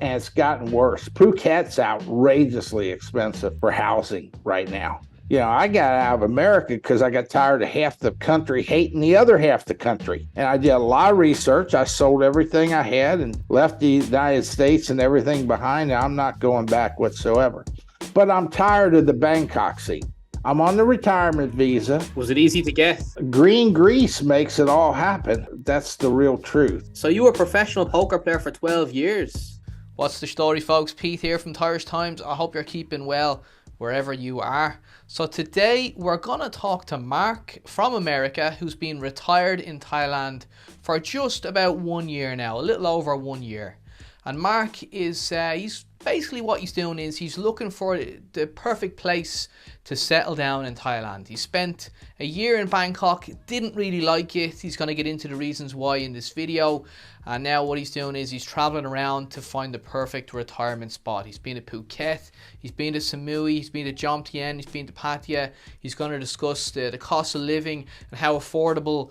and it's gotten worse. Phuket's outrageously expensive for housing right now. I got out of America because I got tired of half the country hating the other half the country. And I did a lot of research. I sold everything I had and left the United States and everything behind. And I'm not going back whatsoever. But I'm tired of the Bangkok scene. I'm on the retirement visa. Was it easy to get? Green grease makes it all happen. That's the real truth. So you were a professional poker player for 12 years. What's the story, folks? Pete here from Thairish Times. I hope you're keeping well wherever you are. So today we're going to talk to Mark from America, who's been retired in Thailand for just about 1 year now, a little over 1 year. And Mark is, he's basically what he's doing is he's looking for the perfect place to settle down in Thailand. He spent a year in Bangkok, didn't really like it. He's going to get into the reasons why in this video. And now what he's doing is he's traveling around to find the perfect retirement spot. He's been to Phuket, he's been to Samui, he's been to Jomtien, he's been to Pattaya. He's going to discuss the cost of living and how affordable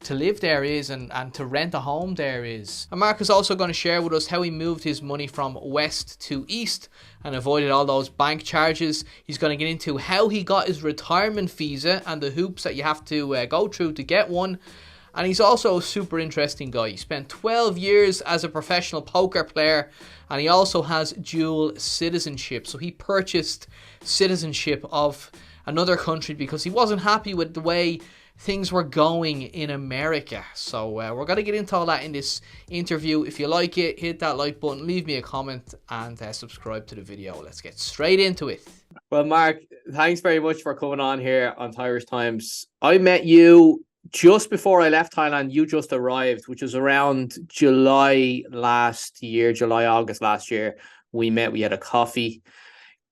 to live there is and to rent a home there is. And Mark is also going to share with us how he moved his money from west to east and avoided all those bank charges. He's going to get into how he got his retirement visa and the hoops that you have to go through to get one. And he's also a super interesting guy. He spent 12 years as a professional poker player, and he also has dual citizenship. So he purchased citizenship of another country because he wasn't happy with the way things were going in America. So we're going to get into all that in this interview. If you like it, hit that like button, leave me a comment, and subscribe to the video. Let's get straight into it. Well, Mark, thanks very much for coming on here on Thairish Times. I met you just before I left Thailand. You just arrived, which was around July, August last year. We met, we had a coffee.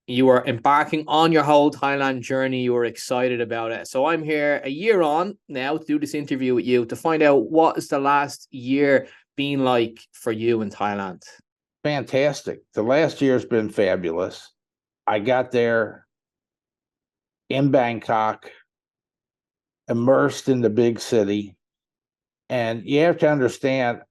You were embarking on your whole Thailand journey. You were excited about it. So I'm here a year on now to do this interview with you to find out what is the last year been like for you in Thailand. Fantastic. The last year's been fabulous. I got there in Bangkok, immersed in the big city. And you have to understand,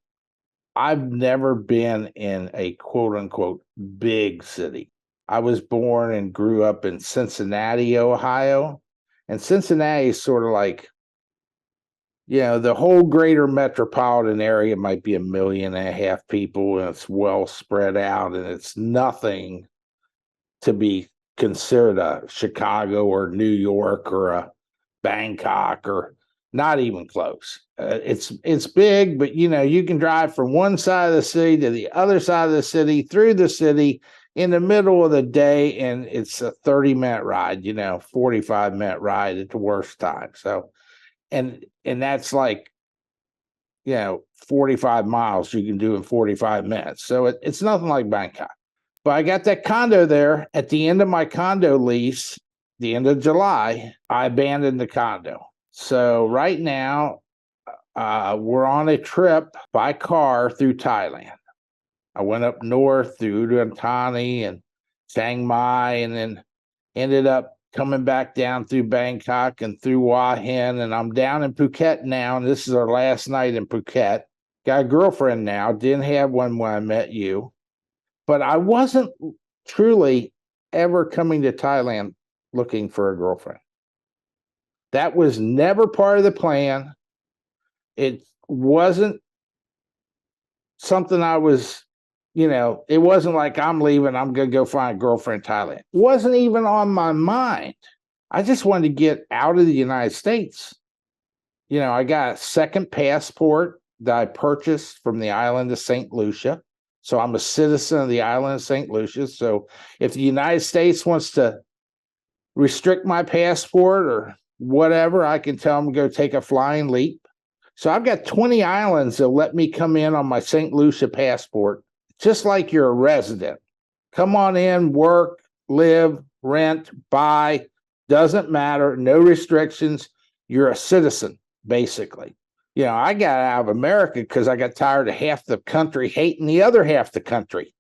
I've never been in a quote unquote big city. I was born and grew up in Cincinnati, Ohio. And Cincinnati is sort of like, the whole greater metropolitan area might be 1.5 million people, and it's well spread out, and it's nothing to be considered a Chicago or New York or a Bangkok, or not even close. It's big, but you can drive from one side of the city to the other side of the city, through the city, in the middle of the day, and it's a 30-minute ride, 45-minute ride at the worst time. So, and that's like, 45 miles you can do in 45 minutes. So it's nothing like Bangkok. But I got that condo there. At the end of my condo lease, the end of July, I abandoned the condo. So right now, we're on a trip by car through Thailand. I went up north through Udon Thani and Chiang Mai, and then ended up coming back down through Bangkok and through Hua Hin, and I'm down in Phuket now, and this is our last night in Phuket. Got a girlfriend now, didn't have one when I met you, but I wasn't truly ever coming to Thailand looking for a girlfriend. That was never part of the plan. It wasn't something I was, it wasn't like I'm leaving, I'm going to go find a girlfriend in Thailand. It wasn't even on my mind. I just wanted to get out of the United States. I got a second passport that I purchased from the island of St. Lucia. So I'm a citizen of the island of St. Lucia. So if the United States wants to restrict my passport or whatever, I can tell them to go take a flying leap. So I've got 20 islands that let me come in on my St. Lucia passport, just like you're a resident. Come on in, work, live, rent, buy, doesn't matter, no restrictions. You're a citizen, basically. I got out of America because I got tired of half the country hating the other half the country.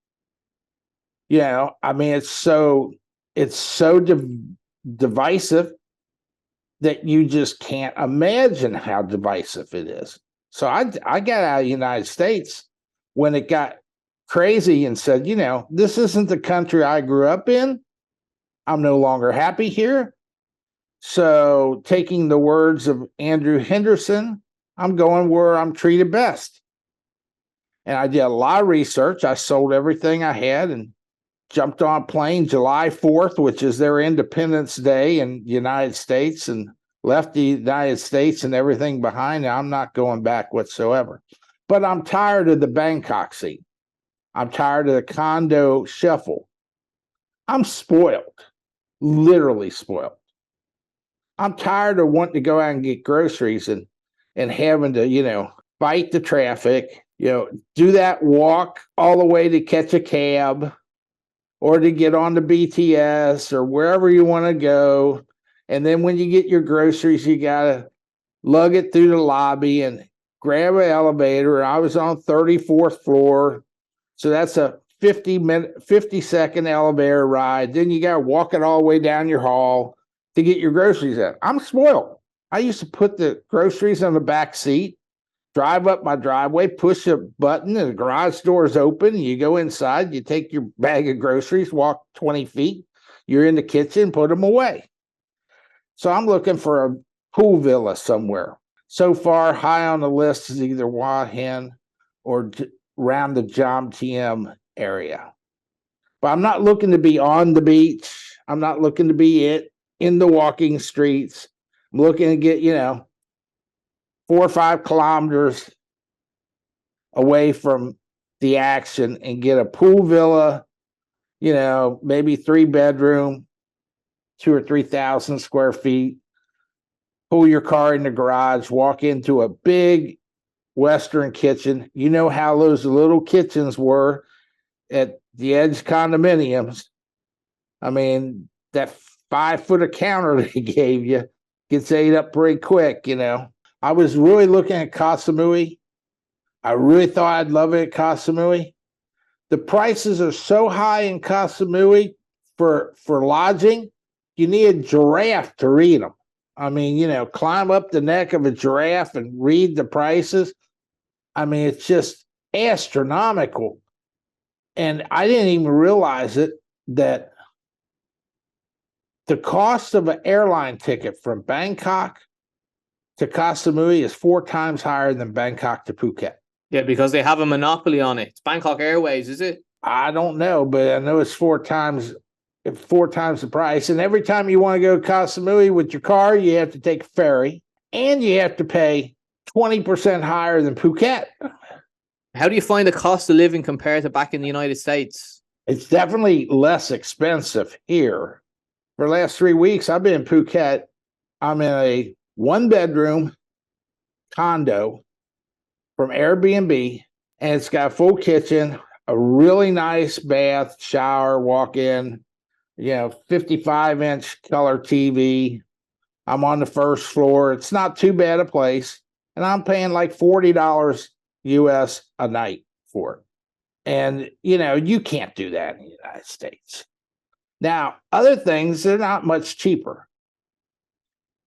It's so divisive that you just can't imagine how divisive it is. So I got out of the United States when it got crazy and said, this isn't the country I grew up in. I'm no longer happy here. So, taking the words of Andrew Henderson, I'm going where I'm treated best. And I did a lot of research. I sold everything I had and jumped on a plane July 4th, which is their Independence Day in the United States, and left the United States and everything behind. I'm not going back whatsoever. But I'm tired of the Bangkok scene. I'm tired of the condo shuffle. I'm spoiled, literally spoiled. I'm tired of wanting to go out and get groceries and having to, fight the traffic, do that walk all the way to catch a cab or to get on the BTS or wherever you want to go. And then when you get your groceries, you got to lug it through the lobby and grab an elevator. I was on 34th floor. So that's a 50-second elevator ride. Then you got to walk it all the way down your hall to get your groceries in. I'm spoiled. I used to put the groceries on the back seat, drive up my driveway, push a button, and the garage door is open. You go inside, you take your bag of groceries, walk 20 feet. You're in the kitchen, put them away. So I'm looking for a pool villa somewhere. So far, high on the list is either Hua Hin or around the Jom Tiem area. But I'm not looking to be on the beach. I'm not looking to be in the walking streets. I'm looking to get, 4 or 5 kilometers away from the action and get a pool villa, maybe 3-bedroom, 2,000 or 3,000 square feet. Pull your car in the garage, walk into a big Western kitchen. You know how those little kitchens were at the Edge condominiums. I mean, that 5-foot counter they gave you gets ate up pretty quick, I was really looking at Koh Samui. I really thought I'd love it at Koh Samui. The prices are so high in Koh Samui for lodging, you need a giraffe to read them. I mean, climb up the neck of a giraffe and read the prices. I mean, it's just astronomical. And I didn't even realize it, that the cost of an airline ticket from Bangkok to Koh Samui is 4 times higher than Bangkok to Phuket. Yeah, because they have a monopoly on it. It's Bangkok Airways, is it? I don't know, but I know it's 4 times the price. And every time you want to go to Koh Samui with your car, you have to take a ferry, and you have to pay 20% higher than Phuket. How do you find the cost of living compared to back in the United States? It's definitely less expensive here. For the last 3 weeks, I've been in Phuket. I'm in a 1-bedroom condo from Airbnb, and it's got a full kitchen, a really nice bath, shower, walk-in, 55-inch color TV. I'm on the first floor. It's not too bad a place, and I'm paying like $40 US a night for it. And, you can't do that in the United States. Now, other things, they're not much cheaper.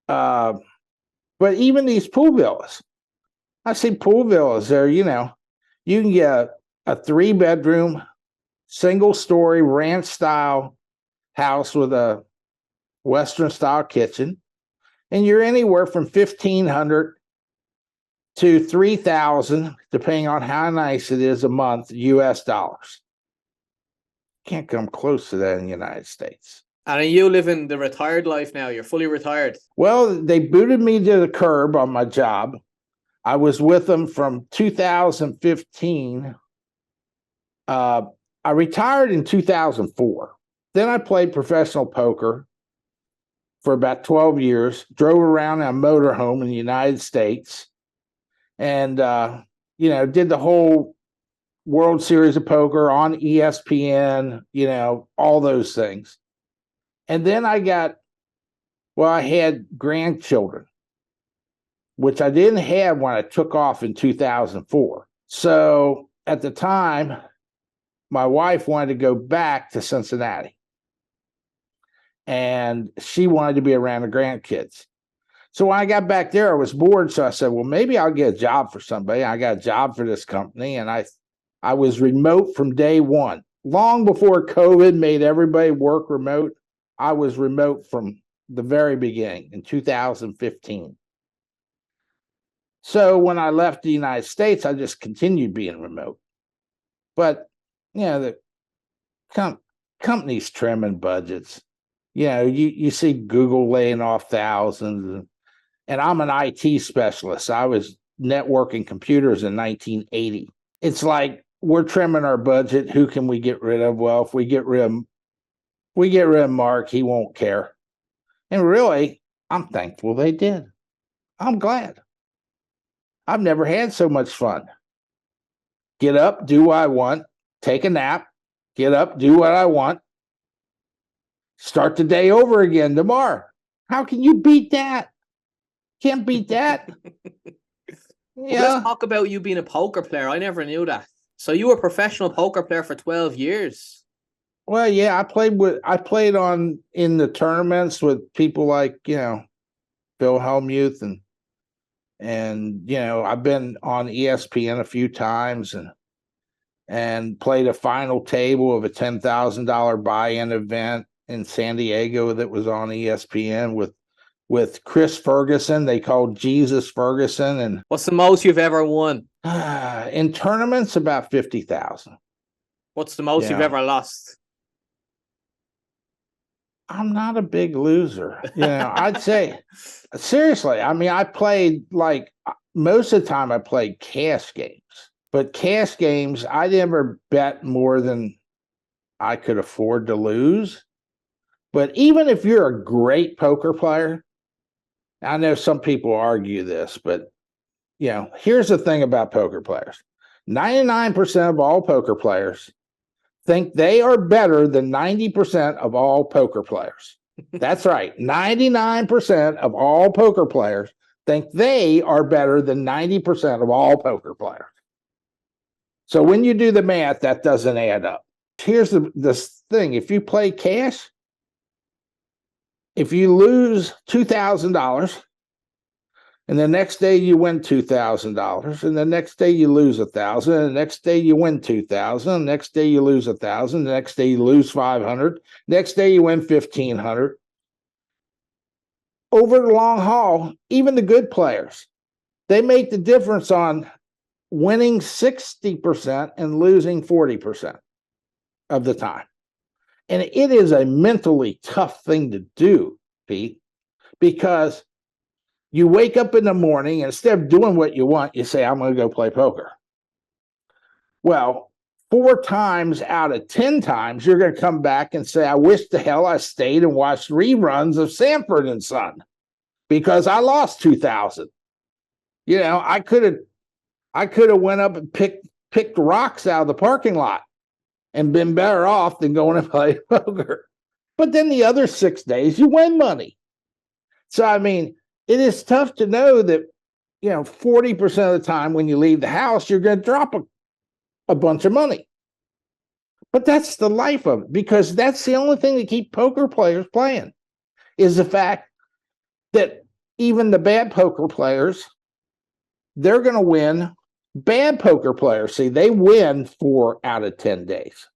But even these pool villas, I see pool villas there, you can get a 3-bedroom, single-story ranch-style house with a Western-style kitchen, and you're anywhere from $1,500 to $3,000, depending on how nice it is, a month, US dollars. Can't come close to that in the United States. And you live in the retired life now. You're fully retired. Well, they booted me to the curb on my job. I was with them from 2015. I retired in 2004. Then I played professional poker for about 12 years, drove around in a motorhome in the United States, and, did the whole World Series of Poker on ESPN, all those things. And then I had grandchildren, which I didn't have when I took off in 2004. So at the time, my wife wanted to go back to Cincinnati, and she wanted to be around the grandkids. So when I got back there, I was bored. So I said, well, maybe I'll get a job for somebody. I got a job for this company, and I I was remote from day one. Long before COVID made everybody work remote, I was remote from the very beginning in 2015. So when I left the United States, I just continued being remote. But, the companies trimming budgets. You see Google laying off thousands. And I'm an IT specialist. I was networking computers in 1980. It's like we're trimming our budget. Who can we get rid of? Well, if we get rid of Mark, he won't care. And really, I'm thankful they did. I'm glad. I've never had so much fun. Get up, do what I want, take a nap, get up, do what I want, start the day over again tomorrow. How can you beat that? Can't beat that. Let's talk about you being a poker player. I never knew that. So you were a professional poker player for 12 years. Well, yeah, I played in the tournaments with people like, Phil Hellmuth and I've been on ESPN a few times and played a final table of a $10,000 buy-in event in San Diego that was on ESPN with Chris Ferguson. They called Jesus Ferguson. And what's the most you've ever won? In tournaments, about 50,000. What's the most you've ever lost? I'm not a big loser. I'd say, seriously, I played most of the time I played cash games, but cash games, I never bet more than I could afford to lose. But even if you're a great poker player, I know some people argue this, but here's the thing about poker players. 99% of all poker players think they are better than 90% of all poker players. That's right. 99% of all poker players think they are better than 90% of all poker players. So when you do the math, that doesn't add up. Here's the thing. If you play cash, if you lose $2,000 and the next day you win $2,000 and the next day you lose $1,000 and the next day you win $2,000, the next day you lose $1,000, the next day you lose $500, next day you win $1,500. Over the long haul, even the good players, they make the difference on winning 60% and losing 40% of the time. And it is a mentally tough thing to do, Pete, because you wake up in the morning and instead of doing what you want, you say, I'm going to go play poker. Well, 4 times out of 10 times, you're going to come back and say, I wish the hell I stayed and watched reruns of Sanford and Son because I lost 2,000. I could have went up and picked rocks out of the parking lot and been better off than going to play poker. But then the other 6 days, you win money. So, it is tough to know that, 40% of the time when you leave the house, you're going to drop a bunch of money. But that's the life of it, because that's the only thing that keeps poker players playing is the fact that even the bad poker players, they're going to win. Bad poker players, see, they win 4 out of 10 days.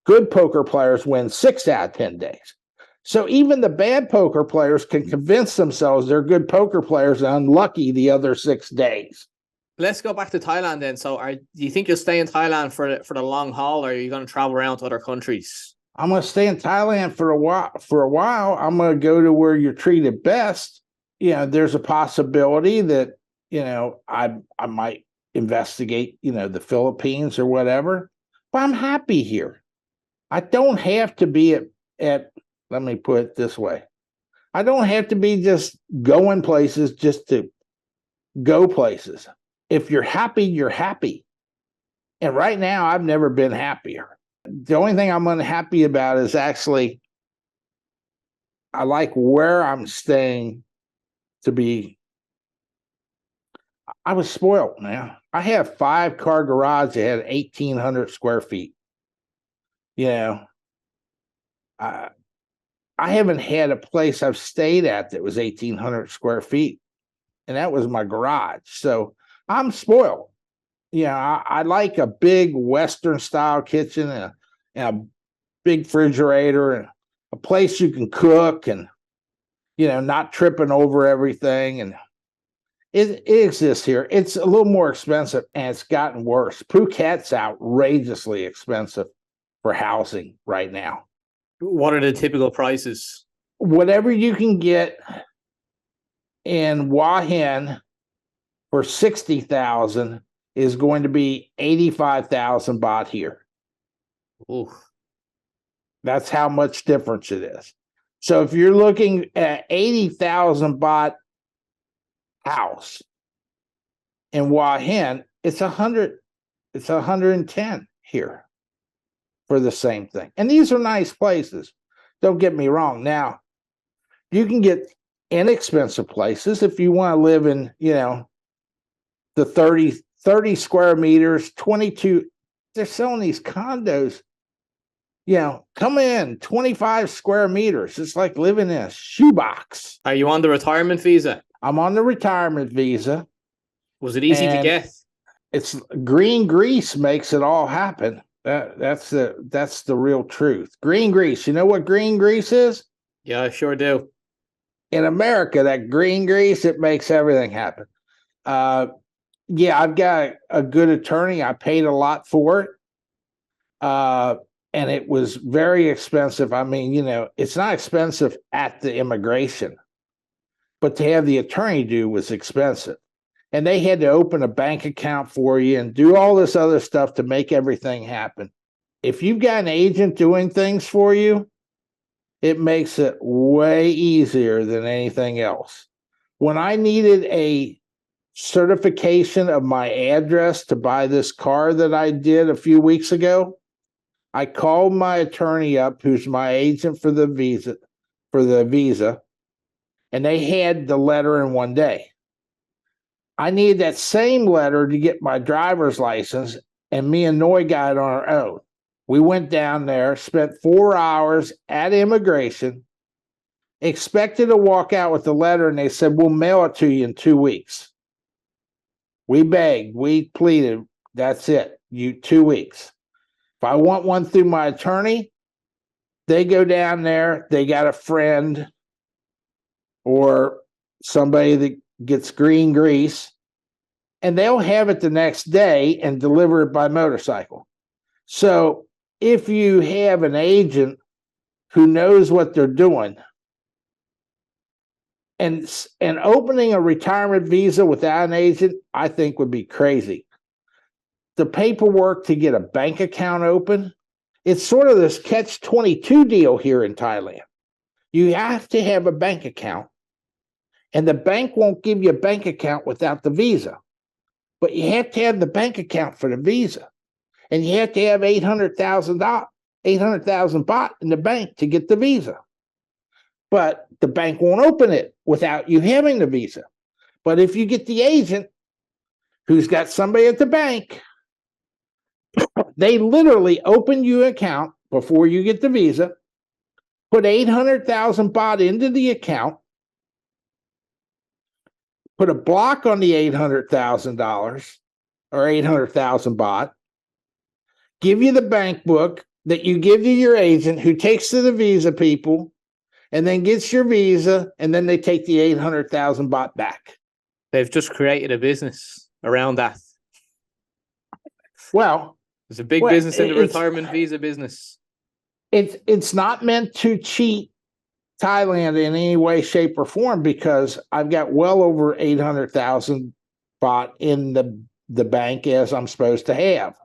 Good poker players win 6 out of 10 days. So even the bad poker players can convince themselves they're good poker players and unlucky the other 6 days. Let's go back to Thailand then. So do you think you'll stay in Thailand for the long haul, or are you going to travel around to other countries? I'm going to stay in Thailand for a while. I'm going to go to where you're treated best. There's a possibility that I might investigate, the Philippines or whatever, but I'm happy here. I don't have to be at, let me put it this way. I don't have to be just going places just to go places. If you're happy, you're happy. And right now, I've never been happier. The only thing I'm unhappy about is actually, I like where I'm staying to be. I was spoiled, man. I had a 5-car garage that had 1,800 square feet. I haven't had a place I've stayed at that was 1,800 square feet, and that was my garage. So I'm spoiled. I like a big Western style kitchen and a big refrigerator and a place you can cook and, not tripping over everything. And it exists here. It's a little more expensive and it's gotten worse. Phuket's outrageously expensive for housing right now. What are the typical prices? Whatever you can get in Hua Hin for 60,000 is going to be 85,000 baht here. Ooh. That's how much difference it is. So if you're looking at 80,000 baht house in Hua Hin, it's 110 here for the same thing. And these are nice places. Don't get me wrong. Now, you can get inexpensive places if you want to live in, the 30 square meters, 22. They're selling these condos. Come in 25 square meters. It's like living in a shoebox. Are you on the retirement visa? I'm on the retirement visa. Was it easy to get? It's green grease makes it all happen. That's the real truth. Green grease. You know what green grease is? Yeah, I sure do. In America, that green grease, it makes everything happen. I've got a good attorney. I paid a lot for it. And it was very expensive. I mean, it's not expensive at the immigration, but to have the attorney do was expensive. And they had to open a bank account for you and do all this other stuff to make everything happen. If you've got an agent doing things for you, it makes it way easier than anything else. When I needed a certification of my address to buy this car that I did a few weeks ago, I called my attorney up, who's my agent for the visa, and they had the letter in one day. I needed that same letter to get my driver's license, and me and Noy got it on our own. We went down there, spent 4 hours at immigration, expected to walk out with the letter, and they said, we'll mail it to you in 2 weeks. We begged, we pleaded, that's it, 2 weeks. If I want one through my attorney, they go down there, they got a friend or somebody that gets green grease, and they'll have it the next day and deliver it by motorcycle. So if you have an agent who knows what they're doing, and opening a retirement visa without an agent, I think would be crazy. The paperwork to get a bank account open, it's sort of this catch-22 deal here in Thailand. You have to have a bank account, and the bank won't give you a bank account without the visa. But you have to have the bank account for the visa, and you have to have 800,000 baht in the bank to get the visa. But the bank won't open it without you having the visa. But if you get the agent who's got somebody at the bank, they literally open you an account before you get the visa, put 800,000 baht into the account, put a block on the $800,000 or 800,000 baht, give you the bank book that you give to your agent who takes to the visa people and then gets your visa, and then they take the 800,000 baht back. They've just created a business around that. Well, there's a big business in the retirement visa business. It's not meant to cheat Thailand in any way, shape, or form, because I've got well over 800,000 baht in the bank as I'm supposed to have.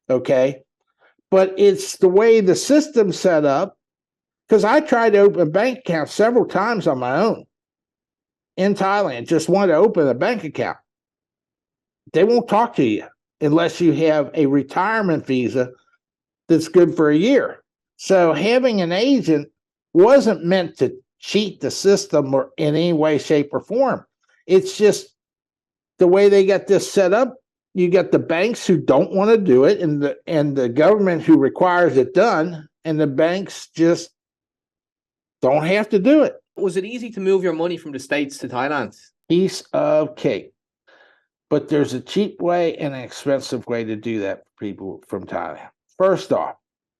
Okay? But it's the way the system's set up, because I tried to open a bank account several times on my own in Thailand, just wanted to open a bank account. They won't talk to you unless you have a retirement visa that's good for a year. So having an agent wasn't meant to cheat the system or in any way, shape, or form. It's just the way they got this set up. You got the banks who don't want to do it, and the government who requires it done, and the banks just don't have to do it. Was it easy to move your money from the States to Thailand? Piece of cake. But there's a cheap way and an expensive way to do that for people from Thailand. First off,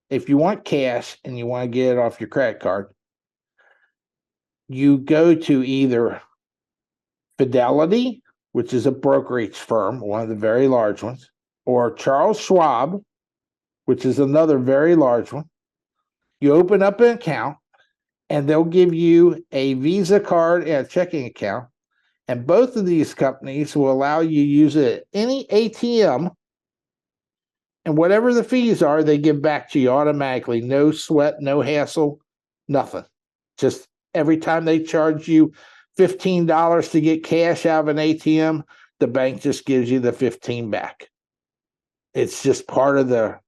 if you want cash and you want to get it off your credit card, you go to either Fidelity, which is a brokerage firm, one of the very large ones, or Charles Schwab, which is another very large one. You open up an account, and they'll give you a Visa card and a checking account. And both of these companies will allow you to use it at any ATM. And whatever the fees are, they give back to you automatically. No sweat, no hassle, nothing. Just every time they charge you $15 to get cash out of an ATM, the bank just gives you the 15 back. It's just part of their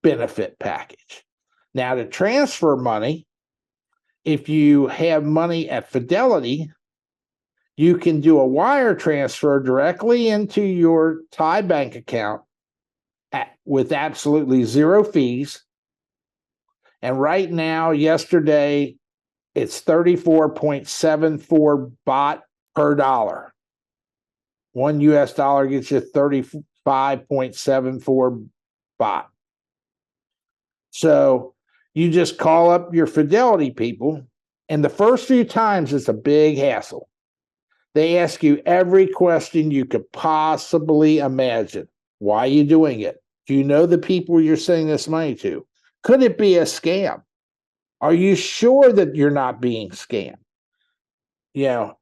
benefit package. Now, to transfer money, if you have money at Fidelity, you can do a wire transfer directly into your Thai bank account with absolutely zero fees. And right now, yesterday, it's 34.74 baht per dollar. One US dollar gets you 35.74 baht. So you just call up your Fidelity people, and the first few times it's a big hassle. They ask you every question you could possibly imagine. Why are you doing it? Do you know the people you're sending this money to? Could it be a scam? Are you sure that you're not being scammed? You know,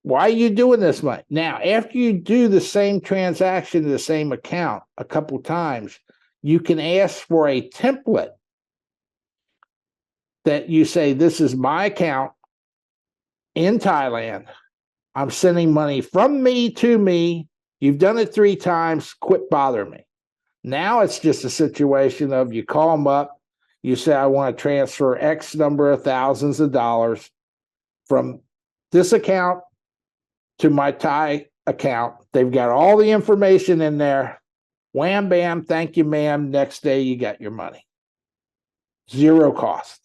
why are you doing this money? Now, after you do the same transaction to the same account a couple times, you can ask for a template that you say, this is my account in Thailand. I'm sending money from me to me. You've done it 3 times. Quit bothering me. Now it's just a situation of you call them up. You say, I want to transfer X number of thousands of dollars from this account to my Thai account. They've got all the information in there. Wham, bam, thank you, ma'am. Next day, you got your money. Zero cost.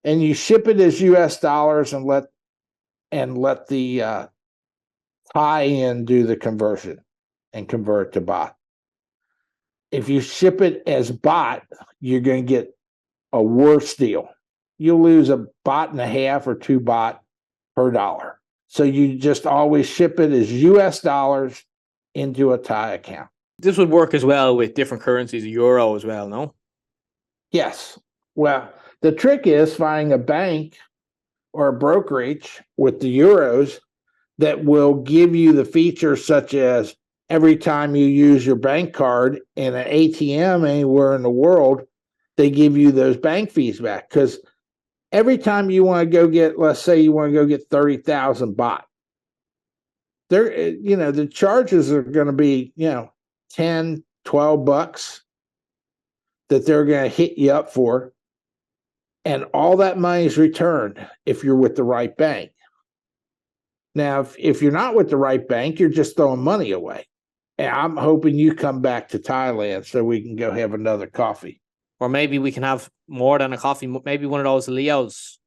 And you ship it as US dollars and let the Thai-in do the conversion and convert to baht. If you ship it as baht, you're going to get a worse deal. You'll lose a baht and a half or 2 baht per dollar. So you just always ship it as US dollars into a Thai account. This would work as well with different currencies, euro as well, no? Yes. Well, the trick is finding a bank or a brokerage with the euros that will give you the features such as every time you use your bank card in an ATM anywhere in the world, they give you those bank fees back. Because every time you want to go get, let's say you want to go get 30,000 baht, the charges are going to be, 10, 12 bucks that they're going to hit you up for. And all that money is returned if you're with the right bank. Now, if you're not with the right bank, you're just throwing money away. And I'm hoping you come back to Thailand so we can go have another coffee. Or maybe we can have more than a coffee, maybe one of those Leos.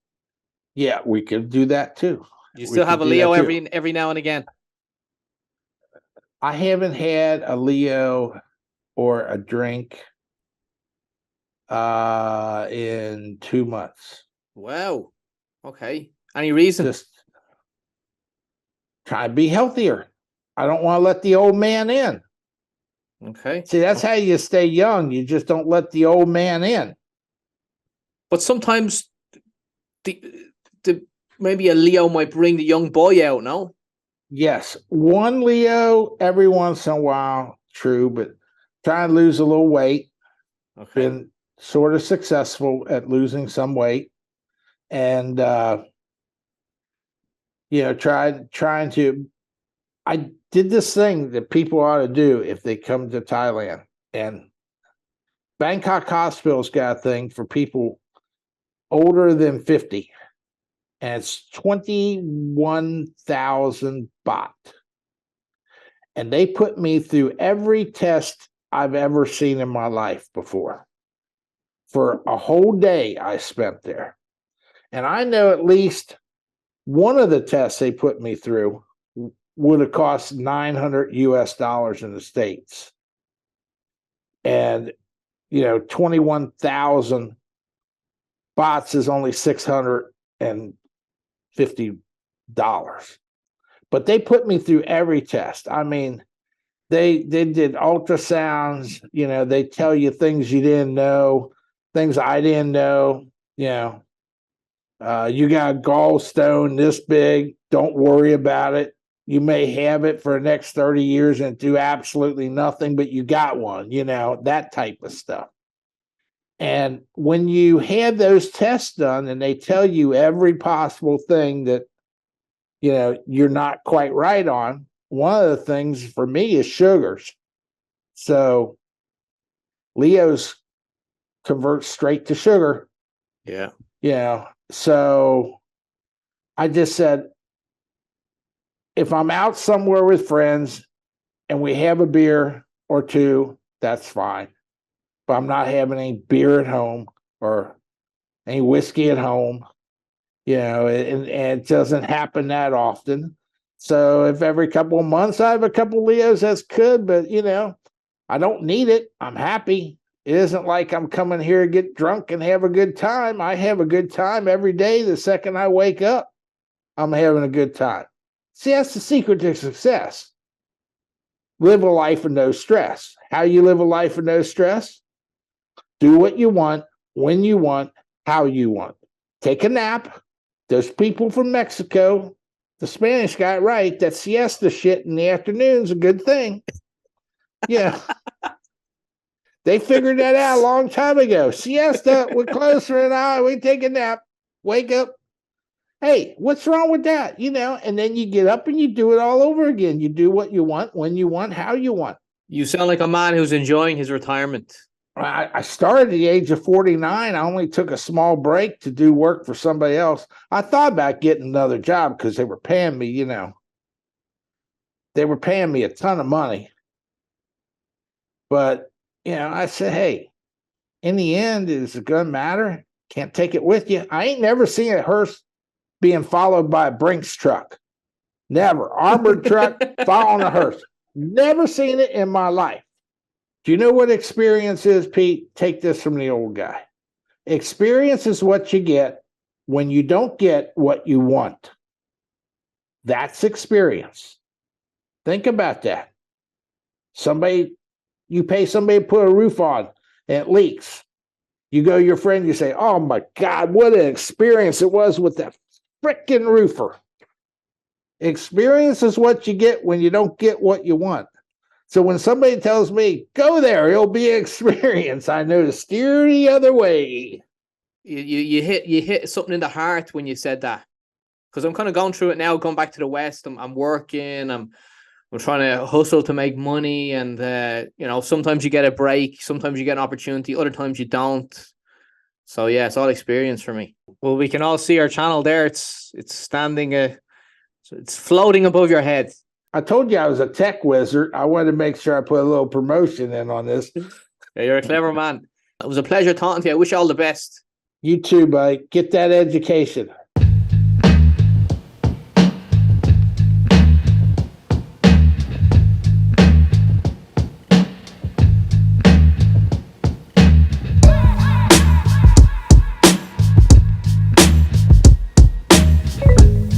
Yeah, we could do that too. You still have a Leo every now and again. I haven't had a Leo or a drink in 2 months. Wow. Okay. Any reason? Just try to be healthier. I don't want to let the old man in. Okay. See, that's how you stay young. You just don't let the old man in. But sometimes maybe a Leo might bring the young boy out, no? Yes. One Leo every once in a while, true, but try and lose a little weight. Okay. Been sort of successful at losing some weight. And trying to I did this thing that people ought to do if they come to Thailand. And Bangkok Hospital's got a thing for people older than 50. And it's 21,000 baht. And they put me through every test I've ever seen in my life before. For a whole day I spent there. And I know at least one of the tests they put me through would have cost $900 US in the States. And, 21,000 bots is only $650. But they put me through every test. I mean, they did ultrasounds, they tell you things you didn't know, things I didn't know, you got a gallstone this big, don't worry about it. You may have it for the next 30 years and do absolutely nothing, but you got one, that type of stuff. And when you have those tests done and they tell you every possible thing that, you're not quite right on, one of the things for me is sugars. So Leo's convert straight to sugar. Yeah. So I just said, if I'm out somewhere with friends and we have a beer or two, that's fine. But I'm not having any beer at home or any whiskey at home, and it doesn't happen that often. So if every couple of months I have a couple of Leos, that's good, but I don't need it. I'm happy. It isn't like I'm coming here to get drunk and have a good time. I have a good time every day. The second I wake up, I'm having a good time. See, that's the secret to success. Live a life of no stress. How you live a life of no stress? Do what you want, when you want, how you want. Take a nap. Those people from Mexico, the Spanish got it right. That siesta shit in the afternoon's a good thing. Yeah. They figured that out a long time ago. Siesta, we're close for an hour. We take a nap. Wake up. Hey, what's wrong with that? And then you get up and you do it all over again. You do what you want, when you want, how you want. You sound like a man who's enjoying his retirement. I started at the age of 49. I only took a small break to do work for somebody else. I thought about getting another job because they were paying me, they were paying me a ton of money. But, I said, hey, in the end, is it going to matter? Can't take it with you. I ain't never seen a hearse being followed by a Brinks truck. Never. Armored truck following a hearse. Never seen it in my life. Do you know what experience is, Pete? Take this from the old guy. Experience is what you get when you don't get what you want. That's experience. Think about that. You pay somebody to put a roof on and it leaks. You go to your friend, you say, oh my God, what an experience it was with that frickin' roofer. Experience is what you get when you don't get what you want. So when somebody tells me, go there, it'll be an experience, I know to steer the other way. You hit something in the heart when you said that. Because I'm kind of going through it now, going back to the West. I'm working, I'm trying to hustle to make money. And, sometimes you get a break, sometimes you get an opportunity, other times you don't. So yeah, it's all experience for me. Well, we can all see our channel there. It's standing, so it's floating above your head. I told you I was a tech wizard. I wanted to make sure I put a little promotion in on this. Yeah, you're a clever man. It was a pleasure talking to you. I wish you all the best. You too, buddy. Get that education.